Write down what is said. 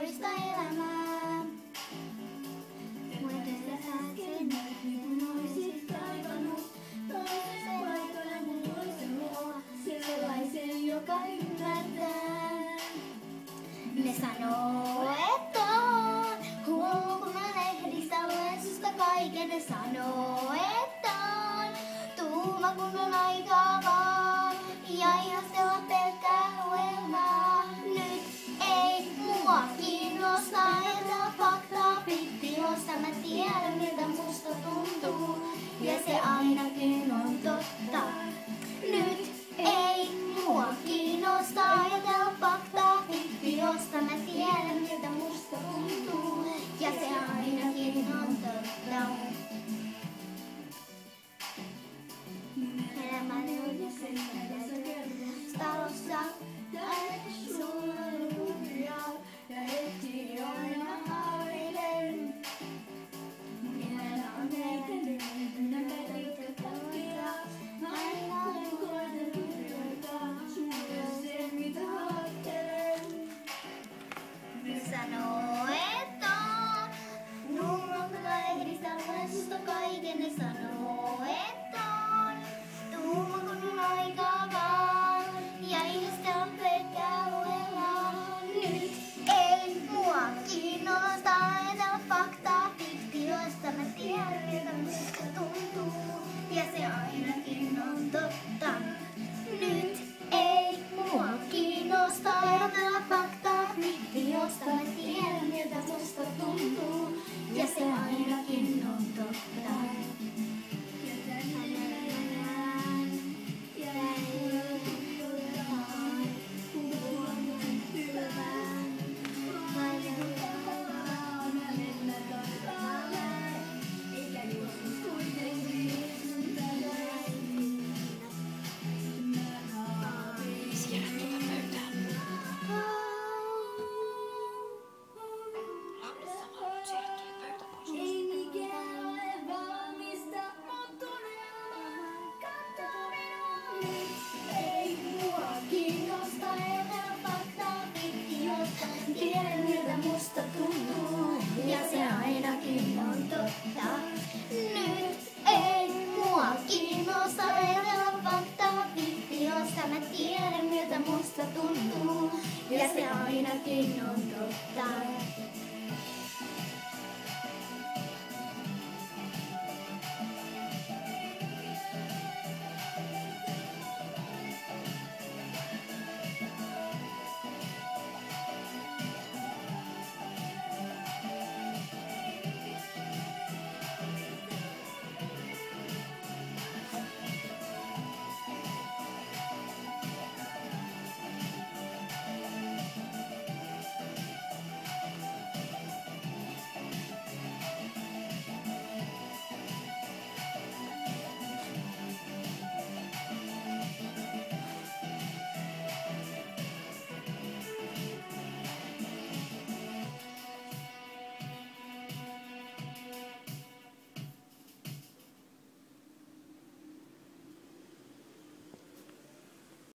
toista elämää. Muuten äsken niin olisit kaivannut toisen paikallinen toisen luo, sellaisen joka ymmärtää. Ne sanoo, että on huono, kun mä lehdistä luen susta kaiken. Ne sanoo, että on tuuma, kun on aikaa vaan ja ihastella pelkkää luelmaa. Nyt ei mua kiinnosta ajatella faktaa fiktiosta. Mä tiedän miltä musta tuntuu ja se ainakin on totta. Nyt ei mua kiinnosta ajatella faktaa fiktiosta. Mä tiedän miltä musta tuntuu ja se ainakin on totta. Elämäni on talossa sulla luuria ja heti aina haaveilen. Minä on meitä näitä, jotka takia aina olen koetellut löytää sulle sen mitä ajattelen. Ne sanoo, että on nummon lehdistä luen susta kaiken. Ne sanoo, että on tuuma kun on aikaa vaan ja ihmistä on pelkkää luellaan. Nyt ei mua kiinnosta ajatella faktaa fiktiosta. Mä tiedän miltä musta tuntuu ja se ainakin on totta. Nyt ei mua kiinnosta ajatella faktaa fiktiosta. Mä tiedän miltä musta tuntuu ja se ainakin on totta. Tiedän miltä musta tuntuu ja se ainakin on totta. Nyt ei mua kiinnosta ajatella faktaa fiktiosta. Mä tiedän miltä musta tuntuu ja se ainakin on totta.